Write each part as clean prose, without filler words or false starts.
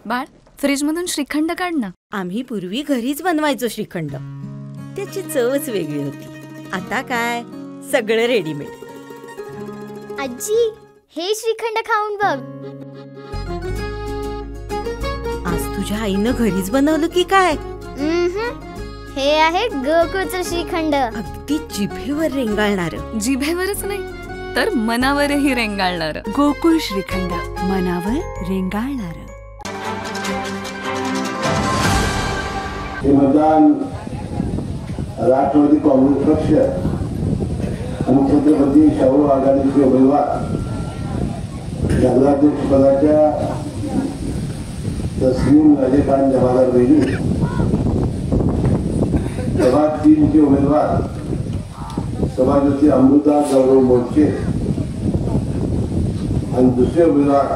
बाळ, फ्रीजमधून श्रीखंड काढ ना. आम्ही पूर्वी घरीच बनवायचो श्रीखंड. त्याची चवच वेगळी होती. आता काय सगळं रेडीमेड. आजी, हे श्रीखंड खाऊन बघ. आज तुझ्या आईनं घरीच बनवलं की काय? हे आहे गोकुळचं श्रीखंड. अगदी जिभेवर रेंगाळणार. जिभेवरच नाही तर मनावरही रेंगाळणार. गोकुळ श्रीखंड, मनावर रेंगाळणार. हे मतदान राष्ट्रवादी काँग्रेस पक्ष आणि छत्रपती शाहू आघाडीचे उमेदवार नगराध्यक्ष पदाच्या तस्लीम राजेखान जमादार बेली, सभा 3 चे उमेदवार सभापती अमृता गौरव मोर्चे आणि दुसरे उमेदवार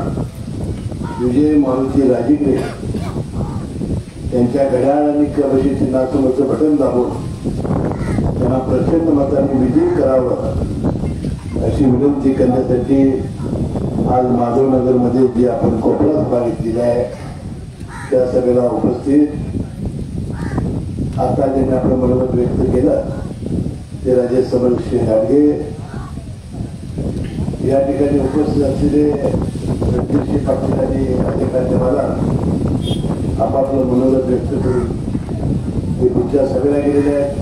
विजय मारुती राजिगरे त्यांच्या घड्याळ आणि कबशी चिन्हासमोरचं बटन दाबून त्यांना प्रचंड मतांनी विजयी करावं अशी विनंती करण्यासाठी आज माधवनगरमध्ये जी आपण कोपरा सभा घेतलेली आहे त्या सभेला उपस्थित आता ज्यांनी आपलं मनोमत व्यक्त केलं ते राजे समरसिंह गाडगे या ठिकाणी उपस्थित असलेले रणजितसिंह पाटील आणि अधिकारी मला आपापलं मनोगत व्यक्त करून ते पुढच्या सभेला गेलेले आहेत.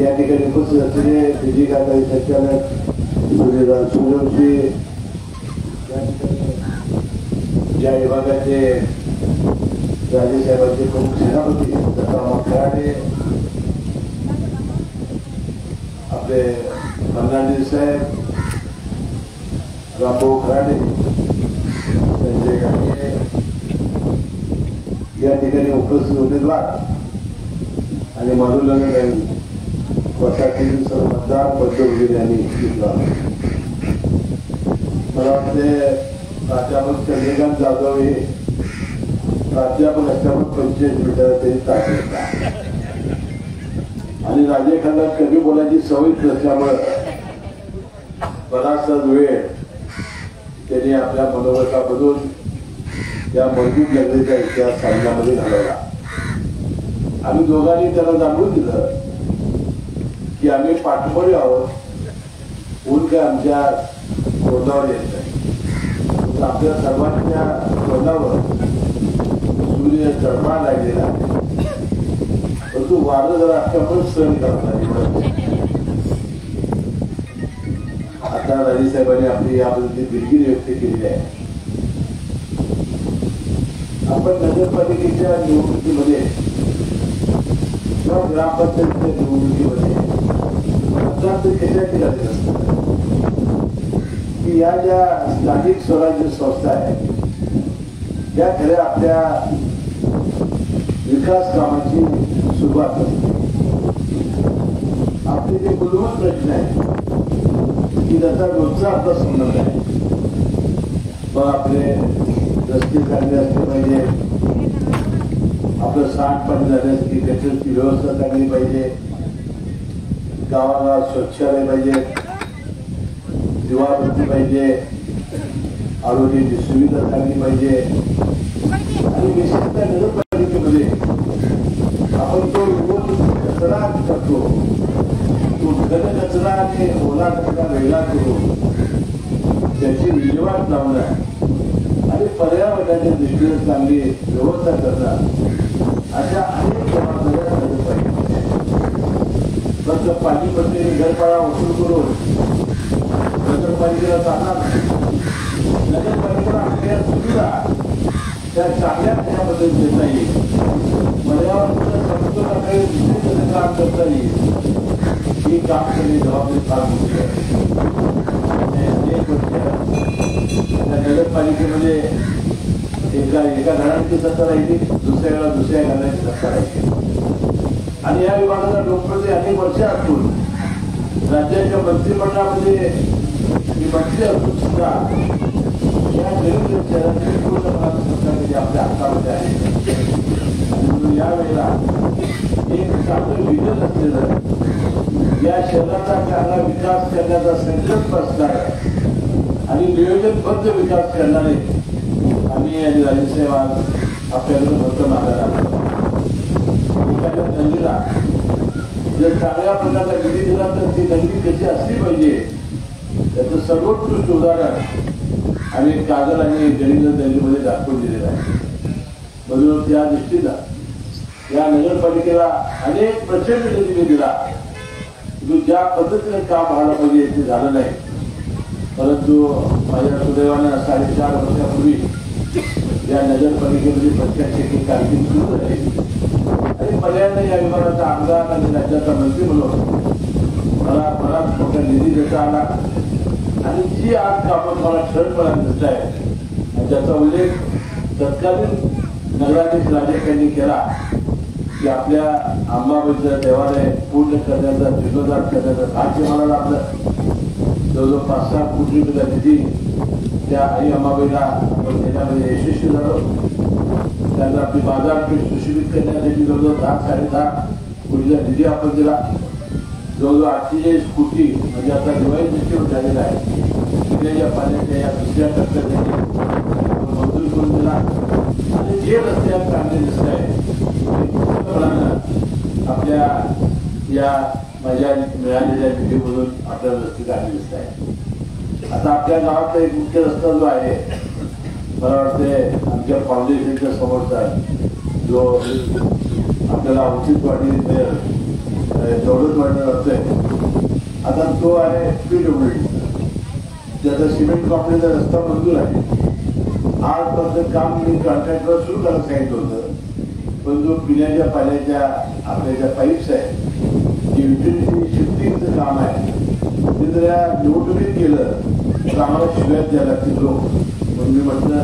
या ठिकाणी उपस्थित असलेले विजय गांधी संचालक सूर्यकांत सूर्यवंशी, ज्या विभागाचे राजेसाहेबांचे प्रमुख सेनापती दत्ताराम खराडे, आपले मंदाजी साहेब, रामभाऊ खराडे, संजय गांधी या ठिकाणी उपस्थित उमेदवार आणि माधवनगर वसाहतीतील सर्व मतदार पद्धती यांनी घेतला. मला वाटते प्राध्यापक चंद्रकांत जाधव हे प्राध्यापक असल्यामुळे 45 मिनिटं त्यांनी तास घेतला आणि राजेखंडात कमी बोलायची सवय नसल्यामुळे बराचसा वेळ त्यांनी आपल्या मनोगतामधून या मजबूत लगेच्या इतिहास सांगण्यामध्ये घालवला. आम्ही दोघांनी त्याला जाणून दिलं की आम्ही पाठमोरे आहोत, ऊन काय आमच्या तोंडावर येत नाही. आपल्या सर्वांच्या तोंडावर सूर्य चढमा लागलेला आहे, परंतु वारं जर असल्यामुळे सहन करणार. आता राजेसाहेबांनी आपली याबद्दल दिलगिरी व्यक्त केलेली आहे. आपण नगरपालिकेच्या निवडणुकीमध्ये किंवा ग्रामपंचायतीच्या निवडणुकीमध्ये मतदान तर कशासाठी झालेलं असतं की या ज्या स्थानिक स्वराज्य संस्था आहेत या खऱ्या आपल्या विकास कामाची सुरुवात असते. आपले जे मूलभूत प्रश्न आहे की त्याचा रोजचा आपला संबंध आहे. मग आपले रस्ते चांगले असले पाहिजे, आपलं सांडपाणी झाल्यास गटरची व्यवस्था चांगली पाहिजे, गावाला शौचालय पाहिजे, दिवाबत्ती पाहिजे, आरोग्याची सुविधा चांगली पाहिजे आणि विशेषतः नगरपालिकेमध्ये आपण तो कचरा करतो तो घन कचरा आणि ओला कचरा वेगळा करून त्याची विल्हेवाट लावणं आणि पर्यावरणाच्या दृष्टीने चांगली व्यवस्था करणं अशा अनेक जबाबदाऱ्या नगरपालिकेच्या. फक्त पाणीपट्टी घरपाडा वसूल करून नगरपालिकेला जाणार नगरपालिकेला आपल्या सुविधा त्या चांगल्या त्याबद्दल देता येईल, पर्यावरणाचं समतोल काम करता येईल ही काम करणे जबाबदारी फार मोठी आहे. अनेक वर्ष नगरपालिकेमध्ये एका घराण्याची सत्ता राहिली, दुसऱ्या घराण्याची सत्ता राहिली आणि या विभागाचा लोकप्रतिनिधी अनेक वर्ष असून राज्याच्या मंत्रिमंडळामध्ये मंत्री असून सुद्धा या गरीब शहरातील पूर्ण सत्ता आपल्या हातामध्ये आहे. म्हणून यावेळेला एक चांगलं विजन असलेलं या शहराचा चांगला विकास करण्याचा संकल्प असणारा आणि नियोजनबद्ध विकास करणारे आम्ही आणि राजेसाहेब आज आपल्याकडे फक्त मागायला एखाद्या नदीला जर चांगल्या प्रकारचा निधी दिला तर ती नदी कशी असली पाहिजे त्याचं सर्वोत्कृष्ट उदाहरण आणि कागद आणि गणित नदीमध्ये दाखवून दिलेलं आहे. म्हणून त्या दृष्टीनं या नगरपालिकेला अनेक प्रचंड निधी दिला. ज्या पद्धतीने काम व्हायला पाहिजे ते झालं नाही. परंतु माझ्या सुदैवानं 4.5 वर्षापूर्वी या नगरपालिकेमध्ये प्रत्यक्ष कारकीर्द सुरू झाली आणि पर्यायाने या विभागाचा आमदार आणि राज्याचा मंत्री म्हणून मला बराच मोठा निधी देता आला आणि जी आज कामं मला ठळकपणा दिसत आहे त्याचा उल्लेख तत्कालीन नगराधीश राजे यांनी केला की आपल्या अंबाबाईचं देवालय पूर्ण करण्याचा जीर्णोद्धार करण्याचं भाग्य मला लाभलं. जवळजवळ 5-6 कोटी रुपये निधी त्या आई अंबाबाईला आपण देण्यामध्ये यशस्वी झालो. त्यांना आपली बाजारपेठ सुशोभित करण्यासाठी जवळजवळ 10-10.5 कोटीचा निधी आपण दिला. जवळजवळ 48 कोटी म्हणजे आता दिवाळी दृष्टीवर झालेला आहे. पिण्याच्या पाण्याच्या या दुसऱ्या टप्प्यासाठी मंजूर करून दिला आणि जे रस्ते चांगले दिसत आहे आपल्या या माझ्या मिळालेल्या निधीमधून आपल्याला रस्ते चांगले दिसत आहे. आता आपल्या गावातला एक मुख्य रस्ता जो आहे मला वाटते आमच्या फाउंडेशनच्या समोरचा जो आपल्याला औचित्यवाडी दौलतवाडीला जातोय आता तो आहे PWD. त्याचा सिमेंट कॉम्प्लेक्सचा रस्ता मंजूर आहे. आजपासून काम मी कॉन्ट्रॅक्टवर सुरू करायला सांगितलं होतं पण जो पिण्याच्या पाण्याच्या आपल्या ज्या पाईप्स आहेत जे युटिलिटी शिफ्टिंगचं काम आहे ते जर या निवडणुकीत केलं तर आम्हाला शिव्यात द्यायला लागतील लोक. म्हणून मी म्हटलं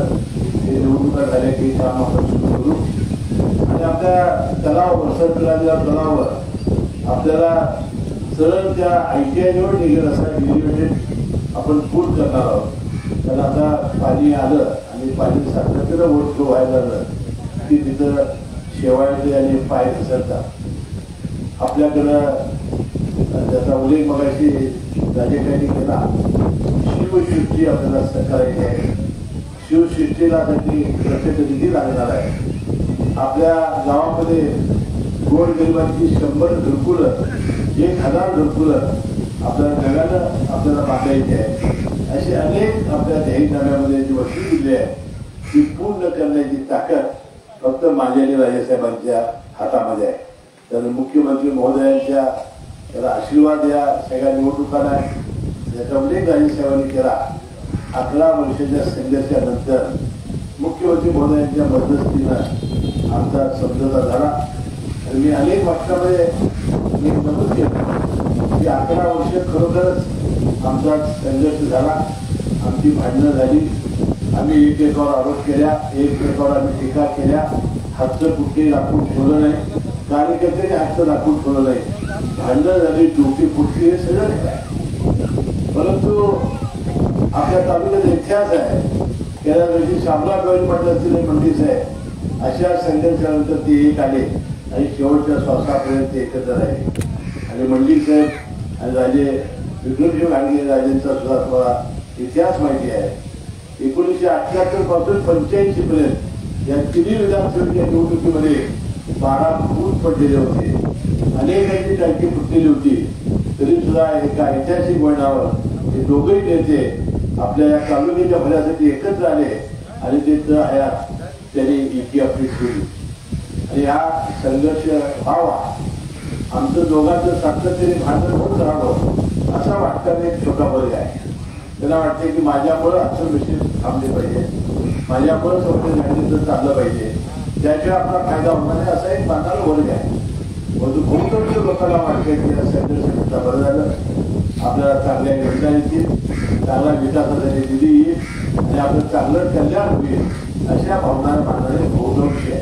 हे निवडणुका झाल्या की काम आपण सुरू करू आणि आपल्या तलाव वसंतराजा तलावावर आपल्याला सरळ त्या ITI जवळ निघेल असा एलिव्हेटेड आपण पूल करणार आहोत. कारण आता पाणी आलं आणि पाणी सातत्यानं ओढतो व्हायला लागलं की तिथं शेवाळले आणि पाय घसरतात. आपल्याकडं त्याचा उल्लेख मगाशी राजेकांनी केला. शिवसृष्टी आपल्याला करायची आहे. शिवसृष्टीसाठी प्रत्येक निधी लागणार आहे. आपल्या गावामध्ये गोरगरिबांची 100 घरकुलं 1000 घरकुलं आपल्याला जगानं आपल्याला बांधायची आहे. अशी अनेक आपल्या ध्येयनाम्यामध्ये जी वस्तू दिली आहे ती पूर्ण करण्याची ताकद फक्त माझ्या आणि राजेसाहेबांच्या हातामध्ये आहे. तर मुख्यमंत्री महोदयांच्या त्याला आशीर्वाद या सगळ्या निवडणुकांना याचा उल्लेख राजेसाहेबांनी केला. 11 वर्षाच्या संघर्षानंतर मुख्यमंत्री महोदयांच्या मध्यस्थीनं आमचा समझोता झाला आणि मी अनेक वाक्यामध्ये मी नमूद केलं की 11 वर्ष खरोखरच आमचा संघर्ष झाला. आमची भांडणं झाली. आम्ही एकेकावर आरोप केल्या एकेकावर आम्ही टीका केल्या. हातचं कुठेही राखून ठेवलं नाही. कार्यकर्त्यांनी हातचं राखून ठेवलं नाही. भांडणं झाली डोकी फुटली हे सगळं नाही. परंतु आपल्या तालुक्यात इतिहास आहे त्याला वेळी शामला गवळी म्हटलं असतील मंडळीच आहे. अशा संघर्षानंतर ते एक आले आणि शेवटच्या श्वासापर्यंत ते एकत्र राहिले. आणि मंडळी साहेब आणि राजे विक्रमसिंह घाडगे राजेंचा सुद्धा तुम्हाला इतिहास माहिती आहे. 1978 पासून 85 पर्यंत या तिन्ही विधानसभेच्या निवडणुकीमध्ये 12 फूट पडलेले होते. अनेकांची टाकी फुटलेली होती. तरी सुद्धा एका ऐतिहासिक वळणावर हे दोघंही नेते आपल्या या तालुक्याच्या भल्यासाठी एकत्र आले आणि ते हयात त्यांनी एकी आपली ठेवली. आणि हा संघर्ष व्हावा आमचं दोघांचं सातत्याने भांडण होत राहावं असा वाटताना एक छोटा वर्ग आहे. त्यांना वाटते की माझ्यामुळं असं विषय थांबले पाहिजे. माझ्यामुळं सगळं गाडीचं चाललं पाहिजे. त्याशिवाय आपला फायदा होणार नाही असा एक बांधाला वर्ग आहे. परंतु बहुतांश लोकांना वाटते की या संघर्ष बरं झालं आपल्याला चांगल्या योजना येतील चांगला विकासासाठी निधी येईल आणि आपलं चांगलं कल्याण होईल अशा भावना मानणारे बहुतांश आहे.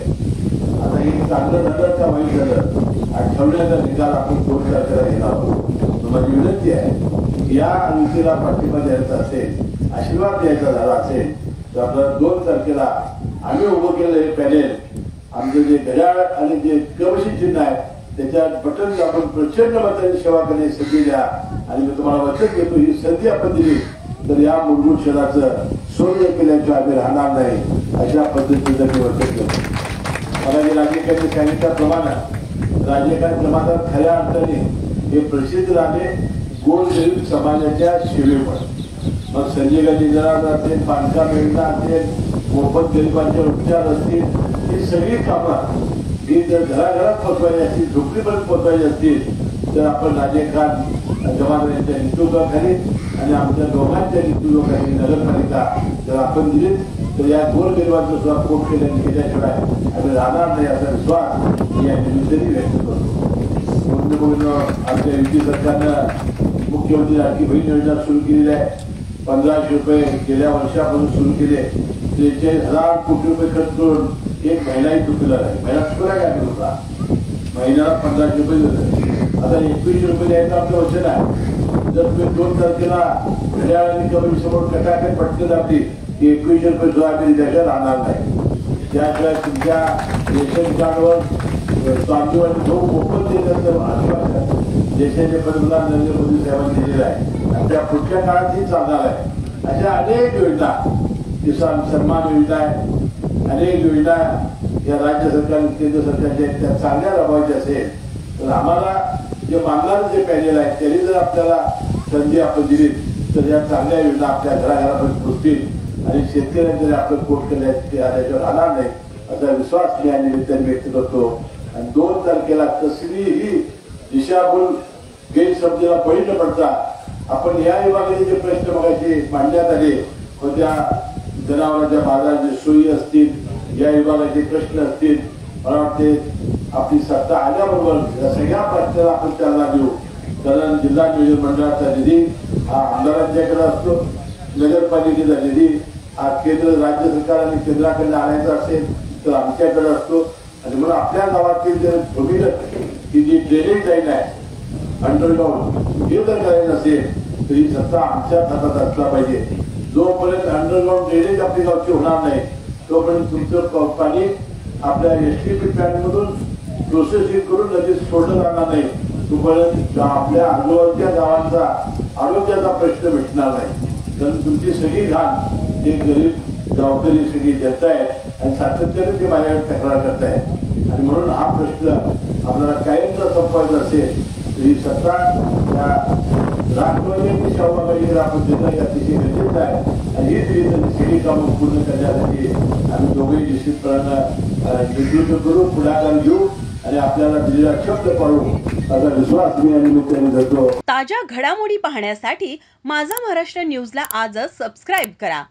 आता हे चांगलं झालं का वाईट झालं आठवड्याचा निकाल आपण 2 तारखेला घेणार आहोत. माझी विनंती आहे की या युतीला पाठिंबा द्यायचा असेल आशीर्वाद द्यायचा झाला असेल तर आपल्याला 2 तारखेला आम्ही उभं केलं हे पॅनेल आमचं जे घड्याळ आणि जे कवशी चिन्ह आहे त्याच्यात बटन दाबून प्रचंड मतांनी सेवा करण्याची संधी द्या. आणि मी तुम्हाला वचन देतो ही संधी आपण दिली तर या मूलभूत शहराचं सोडलं केल्याशिवाय आम्ही राहणार नाही. अशा पद्धतीचं मी वर्तन करतो. मला जे राज्यकर्ते सांगितल्याप्रमाणे राज्यकार क्रमांकात खऱ्या अर्थाने हे प्रसिद्ध झाले गोरगरीब समाजाच्या सेवेवर. मग संजय गांधी जनार्दन असेल, बांधकाम योजना असेल, मोफत गरिबांचे उपचार असतील, ही सगळी कामं ही जर घराघरात पोचवायची असतील, झोपडीपर्यंत पोचवायची असतील तर आपण राजेखान जवान यांच्या नेतृत्वाखाली आणि आमच्या दोघांच्या नेतृत्वाखाली नगरपालिका जर आपण दिली तर या गोरगरिबांचं सुद्धा पोट केल्याशिवाय आम्ही राहणार नाही असा विश्वास या निमित्ताने व्यक्त करतो. आमच्या युती सरकारनं मुख्यमंत्री लाडकी बहीण योजना सुरू केलेली आहे. 1500 रुपये गेल्या वर्षापासून सुरू केले. 43,000 कोटी रुपये खर्च करून एक महिनाही चुकला नाही. महिना चुकला काय होता, महिन्याला 1500 रुपये देतो. आता 2100 रुपये द्यायचं आपलं वचन आहे. जर तुम्ही 2 तारखेला घड्याळ आणि कमी समोर कटाकट पटकन आपली 2100 रुपये सोयाबीन त्याच्यात राहणार नाही. त्याशिवाय तुमच्या रेशन कार्डवर तांदूळ आणि गहू मोफत देण्याचं आश्वासन देशाचे पंतप्रधान नरेंद्र मोदी साहेबांनी दिलेलं आहे आणि त्या पुढच्या काळातही चालणार आहे. अशा अनेक योजना, किसान सन्मान योजना आहे, अनेक योजना या राज्य सरकार केंद्र सरकारच्या त्या चांगल्या राबवायच्या असेल तर आम्हाला जे मानणारे जे पॅनेल आहे त्यांनी जर आपल्याला संधी आपण दिली तर या चांगल्या योजना आपल्या घराघरापर्यंत पोचतील आणि शेतकऱ्यांकडे आपलं पोट त्याच्यावर राहणार नाही असा विश्वास मी या निमित्ताने व्यक्त करतो. आणि 2 तारखेला कसलीही दिशाभूल गैरसमजेला बळी न पडता आपण या विभागाचे जे प्रश्न मगाशी मांडण्यात आले व त्या जनावरांच्या बाजाराच्या सोयी असतील, या विभागाचे प्रश्न असतील, मला वाटते आपली सत्ता आल्याबरोबर या सगळ्या प्रश्नाला आपण चालना देऊ. कारण जिल्हा नियोजन मंडळाचा निधी हा आमदारांच्याकडे असतो, नगरपालिकेचा निधी हा केंद्र राज्य सरकार आणि केंद्राकडे आणायचा असेल तर आमच्याकडे असतो. आणि म्हणून आपल्या गावातील जर भूमिगत ही जी ड्रेनेज लाईन आहे अंडरग्राऊंड हे जर करायचं असेल तर ही सत्ता आमच्या हातात असला पाहिजे. जोपर्यंत अंडरग्राऊंड ड्रेनेज आपली गावची होणार नाही तोपर्यंत तुमचं पाणी आपल्या STP प्लॅनमधून प्रोसेसिंग करून लगेच सोडलं जाणार नाही. तोपर्यंत आपल्या आजूबाजूच्या गावांचा आरोग्याचा प्रश्न मिटणार नाही. कारण तुमची सगळी घाण हे गरीब गावकरी सगळी जनता आहे आणि सातत्याने ते माझ्याकडे तक्रार करत आहे. आणि म्हणून हा प्रश्न आपल्याला कायमचा संपवायचा असेल तर ही सत्ता या राष्ट्रवादी सहभागी आपण देणं अतिशय गरजेचं आहे. आणि हीच सगळी कामं पूर्ण करण्यासाठी आम्ही दोघेही निश्चितपणानं नेतृत्व करू, पुढाकार घेऊ आणि आपल्याला दिलेला शब्द पाळू असा विश्वास मी या निमित्ताने करतो. ताज्या घडामोडी पाहण्यासाठी माझा महाराष्ट्र न्यूजला आजच सबस्क्राईब करा.